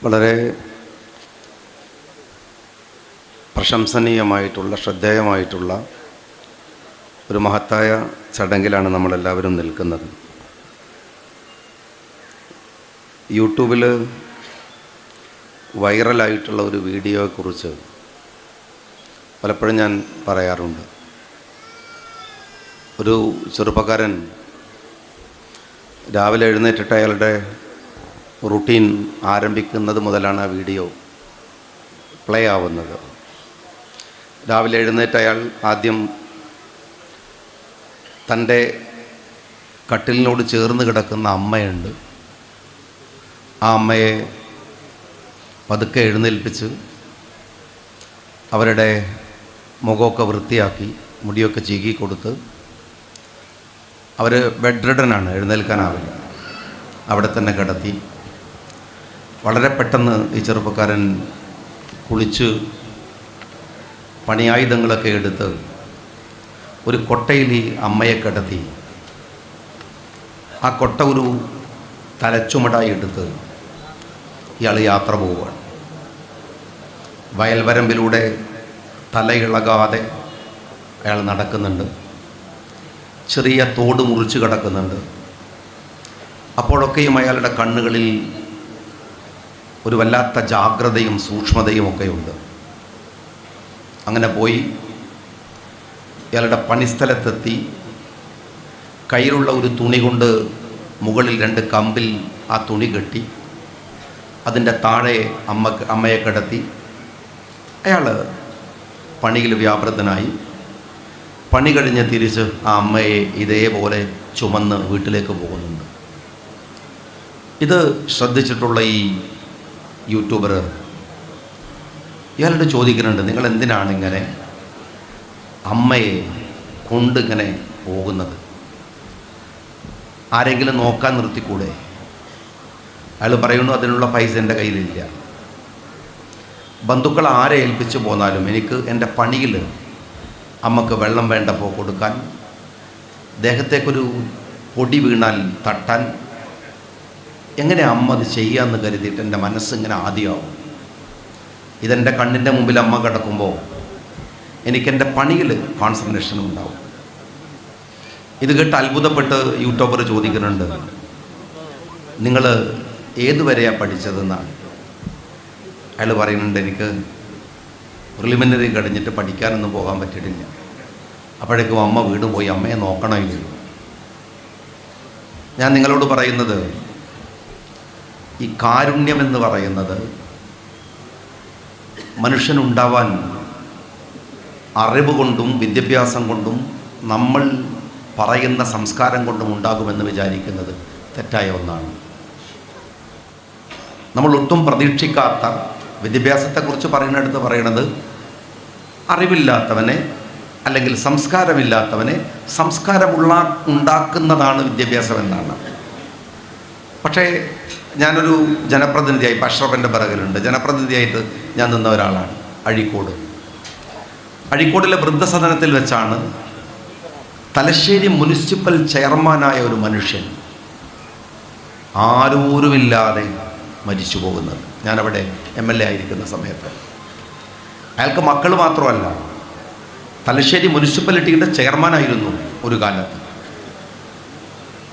വളരെ പ്രശംസനീയമായിട്ടുള്ള ശ്രദ്ധേയമായിട്ടുള്ള ഒരു മഹത്തായ ചടങ്ങിലാണ് നമ്മളെല്ലാവരും നിൽക്കുന്നത്. യൂട്യൂബിൽ വൈറലായിട്ടുള്ള ഒരു വീഡിയോയെക്കുറിച്ച് പലപ്പോഴും ഞാൻ പറയാറുണ്ട്. ഒരു ചെറുപ്പക്കാരൻ രാവിലെ എഴുന്നേറ്റിട്ട് അയാളുടെ റുട്ടീൻ ആരംഭിക്കുന്നത് മുതലാണ് ആ വീഡിയോ പ്ലേ ആവുന്നത്. രാവിലെ എഴുന്നേറ്റ് അയാൾ ആദ്യം തൻ്റെ കട്ടിലിനോട് ചേർന്ന് കിടക്കുന്ന അമ്മയുണ്ട്, ആ അമ്മയെ പതുക്കെ എഴുന്നേൽപ്പിച്ച് അവരുടെ മുഖമൊക്കെ വൃത്തിയാക്കി മുടിയൊക്കെ ചീകി കൊടുത്ത്, അവർ ബെഡ് റിഡനാണ്, എഴുന്നേൽക്കാനാവില്ല, അവിടെ തന്നെ കിടത്തി. വളരെ പെട്ടെന്ന് ഈ ചെറുപ്പക്കാരൻ കുളിച്ച് പണിയായുധങ്ങളൊക്കെ എടുത്ത് ഒരു കൊട്ടയിൽ ഈ അമ്മയെ കിടത്തി. ആ കൊട്ട ഒരു തലച്ചുമടായി എടുത്ത് ഇയാൾ യാത്ര പോവുകയാണ്. വയൽവരമ്പിലൂടെ തലയിളകാതെ അയാൾ നടക്കുന്നുണ്ട്. ചെറിയ തോട് മുറിച്ച് കിടക്കുന്നുണ്ട്. അപ്പോഴൊക്കെയും അയാളുടെ കണ്ണുകളിൽ ഒരു വല്ലാത്ത ജാഗ്രതയും സൂക്ഷ്മതയും ഒക്കെയുണ്ട്. അങ്ങനെ പോയി ഇയാളുടെ പണിസ്ഥലത്തെത്തി കയ്യിലുള്ള ഒരു തുണി കൊണ്ട് മുകളിൽ 2 കമ്പിൽ ആ തുണി കെട്ടി അതിൻ്റെ താഴെ അമ്മയെ കിടത്തി. അയാൾ പണിയിൽ വ്യാപൃതനായി. പണി കഴിഞ്ഞ് തിരിച്ച് ആ അമ്മയെ ഇതേപോലെ ചുമന്ന് വീട്ടിലേക്ക് പോകുന്നുണ്ട്. ഇത് ശ്രദ്ധിച്ചിട്ടുള്ള ഈ യൂട്യൂബർ ഇയാളോട് ചോദിക്കുന്നുണ്ട്, നിങ്ങൾ എന്തിനാണ് ഇങ്ങനെ അമ്മയെ കൊണ്ടിങ്ങനെ പോകുന്നത്? ആരെങ്കിലും നോക്കാൻ നിർത്തിക്കൂടെ? അയാൾ പറയുന്നു, അതിനുള്ള പൈസ എൻ്റെ കയ്യിലില്ല. ബന്ധുക്കൾ ആരെ ഏൽപ്പിച്ച് പോന്നാലും എനിക്ക് എൻ്റെ പണിയിൽ അമ്മക്ക് വെള്ളം വേണ്ടപ്പോൾ കൊടുക്കാൻ, ദേഹത്തേക്കൊരു പൊടി വീണാൽ തട്ടാൻ, എങ്ങനെ അമ്മ അത് ചെയ്യാമെന്ന് കരുതിയിട്ട് എൻ്റെ മനസ്സിങ്ങനെ ആദ്യമാവും. ഇതെൻ്റെ കണ്ണിൻ്റെ മുമ്പിൽ അമ്മ കിടക്കുമ്പോൾ എനിക്കെൻ്റെ പണിയിൽ കോൺസെൻട്രേഷൻ ഉണ്ടാവും. ഇത് കേട്ട് അത്ഭുതപ്പെട്ട് യൂട്യൂബർ ചോദിക്കുന്നുണ്ട്, നിങ്ങൾ ഏതുവരെയാണ് പഠിച്ചതെന്നാണ്. അയാൾ പറയുന്നുണ്ട്, എനിക്ക് പ്രിലിമിനറി കഴിഞ്ഞിട്ട് പഠിക്കാനൊന്നും പോകാൻ പറ്റിയിട്ടില്ല. അപ്പോഴേക്കും അമ്മ വീട് പോയി, അമ്മയെ നോക്കണമില്ല. ഞാൻ നിങ്ങളോട് പറയുന്നത്, ഈ കാരുണ്യമെന്ന് പറയുന്നത് മനുഷ്യനുണ്ടാവാൻ അറിവ് കൊണ്ടും വിദ്യാഭ്യാസം കൊണ്ടും നമ്മൾ പറയുന്ന സംസ്കാരം കൊണ്ടും ഉണ്ടാകുമെന്ന് വിചാരിക്കുന്നത് തെറ്റായ ഒന്നാണ്. നമ്മൾ ഒട്ടും പ്രതീക്ഷിക്കാത്ത വിദ്യാഭ്യാസത്തെക്കുറിച്ച് പറയുന്നിടത്ത് പറയണത് അറിവില്ലാത്തവനെ അല്ലെങ്കിൽ സംസ്കാരമില്ലാത്തവനെ ഉണ്ടാക്കുന്നതാണ് വിദ്യാഭ്യാസം എന്നാണ്. പക്ഷേ ഞാനൊരു ജനപ്രതിനിധിയായി, അഷ്റഫിൻ്റെ പിറകിലുണ്ട്, ജനപ്രതിനിധിയായിട്ട് ഞാൻ നിന്ന ഒരാളാണ്. അഴീക്കോടിലെ വൃദ്ധസദനത്തിൽ വെച്ചാണ് തലശ്ശേരി മുനിസിപ്പൽ ചെയർമാനായ ഒരു മനുഷ്യൻ ആരോരുമില്ലാതെ മരിച്ചു പോകുന്നത്. ഞാനവിടെ MLA ആയിരിക്കുന്ന സമയത്ത്. അയാൾക്ക് മക്കൾ മാത്രമല്ല, തലശ്ശേരി മുനിസിപ്പാലിറ്റിയുടെ ചെയർമാനായിരുന്നു ഒരു കാലത്ത്.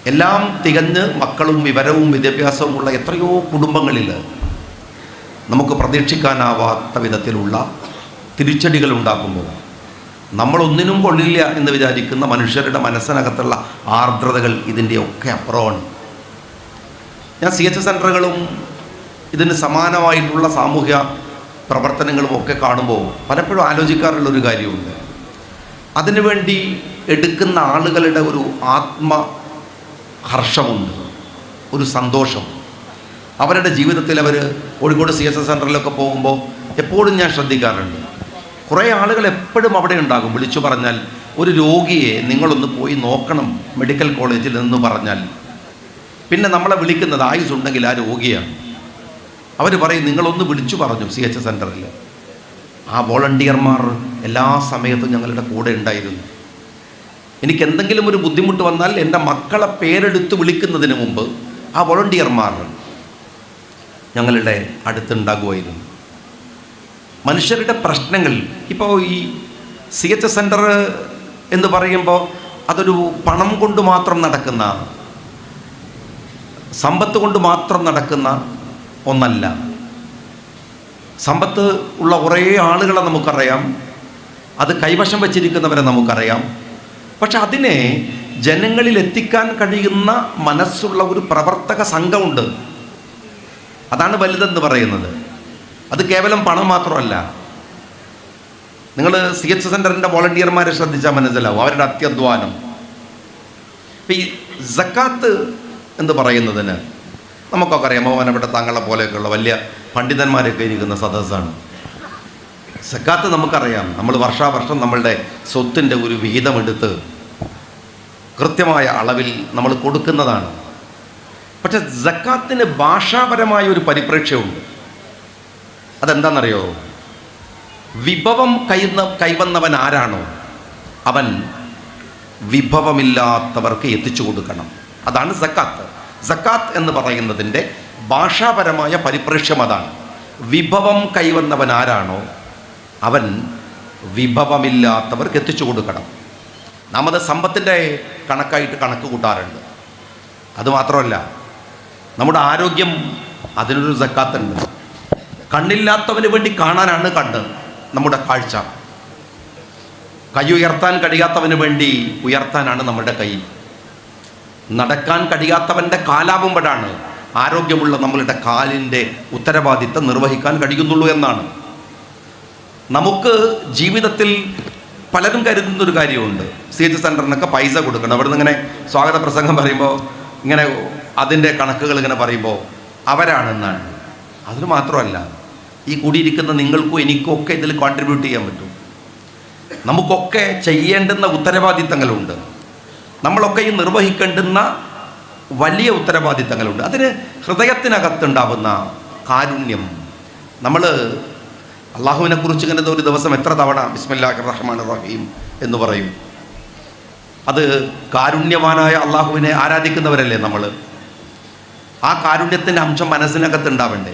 എല്ലാം തികഞ്ഞ് മക്കളും വിവരവും വിദ്യാഭ്യാസവുമുള്ള എത്രയോ കുടുംബങ്ങളിൽ നമുക്ക് പ്രതീക്ഷിക്കാനാവാത്ത വിധത്തിലുള്ള തിരിച്ചടികൾ ഉണ്ടാക്കുമ്പോൾ നമ്മളൊന്നിനും കൊള്ളില്ല എന്ന് വിചാരിക്കുന്ന മനുഷ്യരുടെ മനസ്സിനകത്തുള്ള ആർദ്രതകൾ ഇതിൻ്റെയൊക്കെ അപ്പുറമാണ്. ഞാൻ CH സെൻ്ററുകളും ഇതിന് സമാനമായിട്ടുള്ള സാമൂഹ്യ പ്രവർത്തനങ്ങളും ഒക്കെ കാണുമ്പോൾ പലപ്പോഴും ആലോചിക്കാറുള്ളൊരു കാര്യമുണ്ട്. അതിനുവേണ്ടി എടുക്കുന്ന ആളുകളുടെ ഒരു ഹർഷമുണ്ട്, ഒരു സന്തോഷം. അവരുടെ ജീവിതത്തിൽ അവർ കോഴിക്കോട് CH സെൻ്ററിലൊക്കെ പോകുമ്പോൾ എപ്പോഴും ഞാൻ ശ്രദ്ധിക്കാറുണ്ട്, കുറേ ആളുകൾ എപ്പോഴും അവിടെ ഉണ്ടാകും. വിളിച്ചു പറഞ്ഞാൽ ഒരു രോഗിയെ നിങ്ങളൊന്ന് പോയി നോക്കണം മെഡിക്കൽ കോളേജിൽ എന്ന് പറഞ്ഞാൽ പിന്നെ നമ്മളെ വിളിക്കുന്നത് ആയുസ്സുണ്ടെങ്കിൽ ആ രോഗിയാണ്. അവർ പറയും, നിങ്ങളൊന്ന് വിളിച്ചു പറഞ്ഞു CH സെൻ്ററിൽ. ആ വോളണ്ടിയർമാർ എല്ലാ സമയത്തും ഞങ്ങളുടെ കൂടെ ഉണ്ടായിരുന്നു. എനിക്ക് എന്തെങ്കിലും ഒരു ബുദ്ധിമുട്ട് വന്നാൽ എൻ്റെ മക്കളെ പേരെടുത്ത് വിളിക്കുന്നതിന് മുമ്പ് ആ വോളണ്ടിയർമാർ ഞങ്ങളുടെ അടുത്തുണ്ടാകുമായിരുന്നു. മനുഷ്യരുടെ പ്രശ്നങ്ങൾ ഇപ്പോൾ ഈ CHS സെൻറ്റർ എന്ന് പറയുമ്പോൾ അതൊരു പണം കൊണ്ട് മാത്രം നടക്കുന്ന, സമ്പത്ത് കൊണ്ട് മാത്രം നടക്കുന്ന ഒന്നല്ല. സമ്പത്ത് ഉള്ള കുറേ ആളുകളെ നമുക്കറിയാം, അത് കൈവശം വച്ചിരിക്കുന്നവരെ നമുക്കറിയാം. പക്ഷെ അതിനെ ജനങ്ങളിൽ എത്തിക്കാൻ കഴിയുന്ന മനസ്സുള്ള ഒരു പ്രവർത്തക സംഘമുണ്ട്. അതാണ് വലുതെന്ന് പറയുന്നത്. അത് കേവലം പണം മാത്രമല്ല. നിങ്ങൾ CHS സെൻറ്ററിൻ്റെ വോളണ്ടിയർമാരെ ശ്രദ്ധിച്ചാൽ മനസ്സിലാവും അവരുടെ അത്യധ്വാനം. ഇപ്പം ഈ സക്കാത്ത് എന്ന് പറയുന്നതിന് നമുക്കൊക്കെ അറിയാം, ബഹുമാനപ്പെട്ട താങ്കളെ പോലെയൊക്കെയുള്ള വലിയ പണ്ഡിതന്മാരൊക്കെ ഇരിക്കുന്ന സദസ്സാണ്. സക്കാത്ത് നമുക്കറിയാം, നമ്മൾ വർഷാവർഷം നമ്മളുടെ സ്വത്തിൻ്റെ ഒരു വിഹിതമെടുത്ത് കൃത്യമായ അളവിൽ നമ്മൾ കൊടുക്കുന്നതാണ്. പക്ഷെ സക്കാത്തിന് ഭാഷാപരമായ ഒരു പരിപ്രേക്ഷ്യമുണ്ട്. അതെന്താണെന്നറിയോ? വിഭവം കൈവന്നവൻ ആരാണോ അവൻ വിഭവമില്ലാത്തവർക്ക് എത്തിച്ചു കൊടുക്കണം. അതാണ് സക്കാത്ത്. സക്കാത്ത് എന്ന് പറയുന്നതിൻ്റെ ഭാഷാപരമായ പരിപ്രേക്ഷ്യം അതാണ്. വിഭവം കൈവന്നവൻ ആരാണോ അവൻ വിഭവമില്ലാത്തവർക്ക് എത്തിച്ചു കൊടുക്കണം. നാം അത് സമ്പത്തിൻ്റെ കണക്കായിട്ട് കണക്ക് കൂട്ടാറുണ്ട്. അതുമാത്രമല്ല, നമ്മുടെ ആരോഗ്യം അതിനൊരു സക്കാത്തുണ്ട്. കണ്ണില്ലാത്തവന് വേണ്ടി കാണാനാണ് കണ്ണ്, നമ്മുടെ കാഴ്ച. കൈ ഉയർത്താൻ കഴിയാത്തവന് വേണ്ടി ഉയർത്താനാണ് നമ്മുടെ കൈ. നടക്കാൻ കഴിയാത്തവൻ്റെ കാലാവുമ്പോഴാണ് ആരോഗ്യമുള്ള നമ്മളുടെ കാലിൻ്റെ ഉത്തരവാദിത്തം നിർവഹിക്കാൻ കഴിയുന്നുള്ളൂ എന്നാണ്. നമുക്ക് ജീവിതത്തിൽ പലരും കരുതുന്നൊരു കാര്യമുണ്ട്, CHS സെൻറ്ററിനൊക്കെ പൈസ കൊടുക്കണം. അവിടെ നിന്ന് ഇങ്ങനെ സ്വാഗത പ്രസംഗം പറയുമ്പോൾ ഇങ്ങനെ അതിൻ്റെ കണക്കുകൾ ഇങ്ങനെ പറയുമ്പോൾ അവരാണെന്നാണ്. അതിന് മാത്രമല്ല, ഈ കൂടിയിരിക്കുന്ന നിങ്ങൾക്കും എനിക്കും ഒക്കെ ഇതിൽ കോൺട്രിബ്യൂട്ട് ചെയ്യാൻ പറ്റും. നമുക്കൊക്കെ ചെയ്യേണ്ടുന്ന ഉത്തരവാദിത്തങ്ങളുണ്ട്. നമ്മളൊക്കെ ഈ നിർവഹിക്കേണ്ടുന്ന വലിയ ഉത്തരവാദിത്തങ്ങളുണ്ട്. അതിന് ഹൃദയത്തിനകത്തുണ്ടാവുന്ന കാരുണ്യം. നമ്മൾ അള്ളാഹുവിനെ കുറിച്ച് ഇങ്ങനെ ഒരു ദിവസം എത്ര തവണ ബിസ്മില്ലാഹിർ റഹ്മാനിർ റഹീം എന്ന് പറയും. അത് കാരുണ്യവാനായ അള്ളാഹുവിനെ ആരാധിക്കുന്നവരല്ലേ നമ്മൾ. ആ കാരുണ്യത്തിൻ്റെ അംശം മനസ്സിനകത്ത് ഉണ്ടാവണ്ടേ?